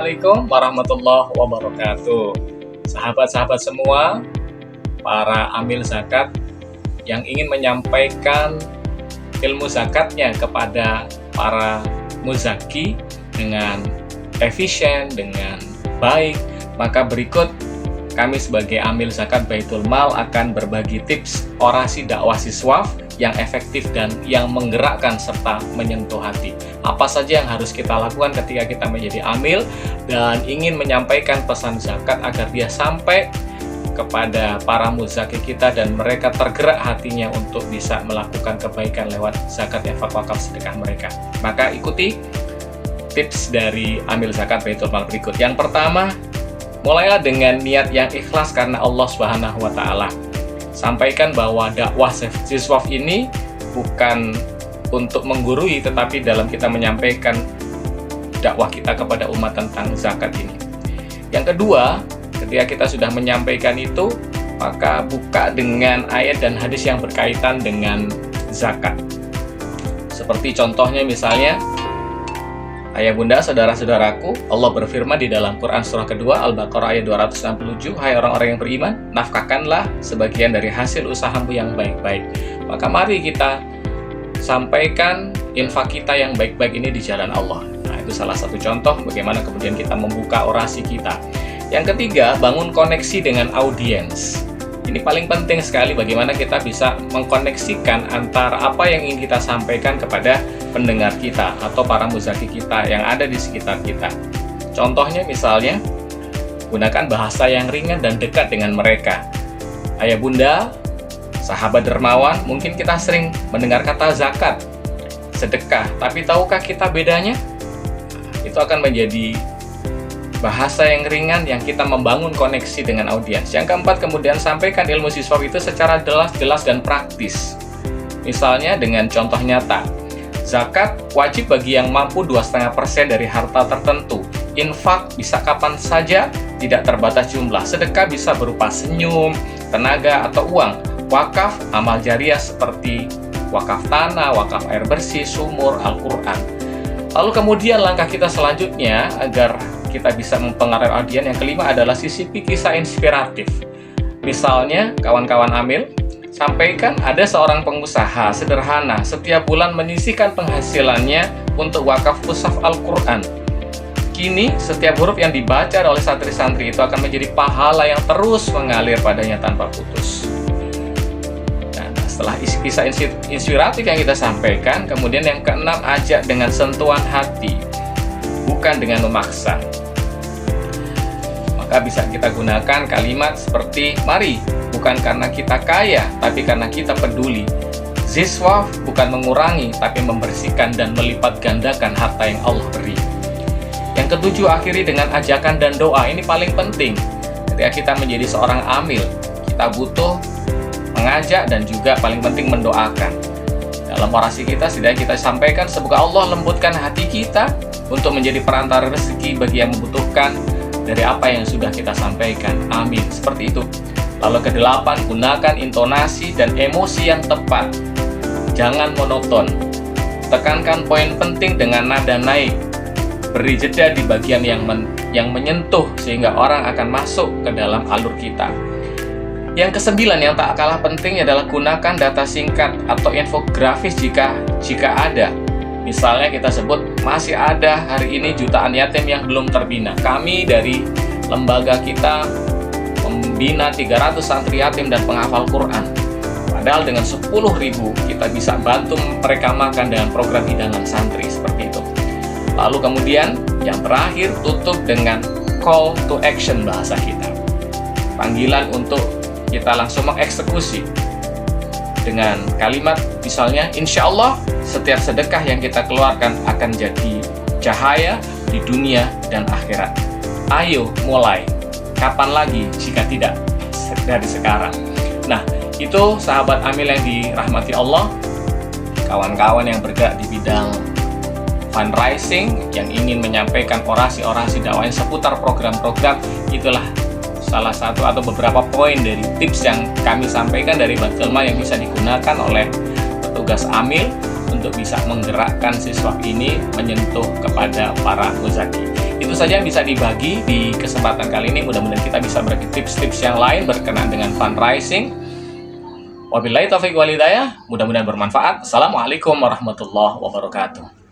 Assalamualaikum warahmatullahi wabarakatuh. Sahabat-sahabat semua, para amil zakat yang ingin menyampaikan ilmu zakatnya kepada para muzaki dengan efisien, dengan baik, maka berikut kami sebagai amil zakat Baitul Mal akan berbagi tips orasi dakwah siswaf yang efektif dan yang menggerakkan serta menyentuh hati. Apa saja yang harus kita lakukan ketika kita menjadi amil dan ingin menyampaikan pesan zakat agar dia sampai kepada para muzaki kita dan mereka tergerak hatinya untuk bisa melakukan kebaikan lewat zakat, infak, wakaf, sedekah mereka. Maka ikuti tips dari amil zakat Baitul Mal berikut. Yang pertama, mulailah dengan niat yang ikhlas karena Allah Subhanahu wa Ta'ala. Sampaikan bahwa dakwah siswaf ini bukan untuk menggurui, tetapi dalam kita menyampaikan dakwah kita kepada umat tentang zakat ini. Yang kedua, ketika kita sudah menyampaikan itu, maka buka dengan ayat dan hadis yang berkaitan dengan zakat. Seperti contohnya misalnya, ayah bunda, saudara-saudaraku, Allah berfirman di dalam Quran surah kedua Al-Baqarah ayat 267, hai orang-orang yang beriman, nafkahkanlah sebagian dari hasil usahamu yang baik-baik. Maka mari kita sampaikan infak kita yang baik-baik ini di jalan Allah. Nah, itu salah satu contoh bagaimana kemudian kita membuka orasi kita. Yang ketiga, bangun koneksi dengan audiens. Ini paling penting sekali bagaimana kita bisa mengkoneksikan antara apa yang ingin kita sampaikan kepada pendengar kita atau para muzaki kita yang ada di sekitar kita. Contohnya misalnya, gunakan bahasa yang ringan dan dekat dengan mereka. Ayah bunda, sahabat dermawan, mungkin kita sering mendengar kata zakat, sedekah, tapi tahukah kita bedanya? Itu akan menjadi bahasa yang ringan yang kita membangun koneksi dengan audiens. Yang keempat, kemudian sampaikan ilmu siswa itu secara jelas dan praktis. Misalnya dengan contoh nyata, zakat wajib bagi yang mampu 2,5% dari harta tertentu. Infak bisa kapan saja, tidak terbatas jumlah. Sedekah bisa berupa senyum, tenaga, atau uang. Wakaf, amal jariah seperti wakaf tanah, wakaf air bersih, sumur, Al-Quran. Lalu kemudian langkah kita selanjutnya agar kita bisa mempengaruhi audiens, yang kelima adalah sisipi kisah inspiratif. Misalnya, kawan-kawan amil, sampaikan ada seorang pengusaha sederhana setiap bulan menyisihkan penghasilannya untuk wakaf mushaf Al-Quran. Kini, setiap huruf yang dibaca oleh santri-santri itu akan menjadi pahala yang terus mengalir padanya tanpa putus. Nah, setelah kisah inspiratif yang kita sampaikan, kemudian yang keenam, ajak dengan sentuhan hati, bukan dengan memaksa. Maka bisa kita gunakan kalimat seperti, mari, bukan karena kita kaya, tapi karena kita peduli. Ziswaf bukan mengurangi, tapi membersihkan dan melipat gandakan harta yang Allah beri. Yang ketujuh, akhiri dengan ajakan dan doa. Ini paling penting. Ketika kita menjadi seorang amil, kita butuh mengajak dan juga paling penting mendoakan. Dalam orasi kita, setidaknya kita sampaikan, semoga Allah lembutkan hati kita untuk menjadi perantara rezeki bagi yang membutuhkan dari apa yang sudah kita sampaikan. Amin. Seperti itu. Lalu kedelapan, gunakan intonasi dan emosi yang tepat. Jangan monoton. Tekankan poin penting dengan nada naik. Beri jeda di bagian yang menyentuh sehingga orang akan masuk ke dalam alur kita. Yang kesembilan yang tak kalah penting adalah gunakan data singkat atau infografis jika ada. Misalnya kita sebut, masih ada hari ini jutaan yatim yang belum terbina. Kami dari lembaga kita membina 300 santri yatim dan penghafal Quran. Padahal dengan 10.000 kita bisa bantu mereka makan dengan program hidangan santri seperti itu. Lalu kemudian yang terakhir, tutup dengan call to action bahasa kita. Panggilan untuk kita langsung mengeksekusi. Dengan kalimat misalnya, insya Allah setiap sedekah yang kita keluarkan akan jadi cahaya di dunia dan akhirat. Ayo mulai, kapan lagi jika tidak dari sekarang. Nah, itu sahabat amil yang dirahmati Allah, kawan-kawan yang bergerak di bidang fundraising, yang ingin menyampaikan orasi-orasi dakwah seputar program-program, itulah salah satu atau beberapa poin dari tips yang kami sampaikan dari Baitul Mal yang bisa digunakan oleh petugas amil untuk bisa menggerakkan siswa ini menyentuh kepada para muzaki. Itu saja yang bisa dibagi di kesempatan kali ini. Mudah-mudahan kita bisa berbagi tips-tips yang lain berkenaan dengan fundraising. Wabillahi taufiq wal hidayah. Mudah-mudahan bermanfaat. Assalamualaikum warahmatullahi wabarakatuh.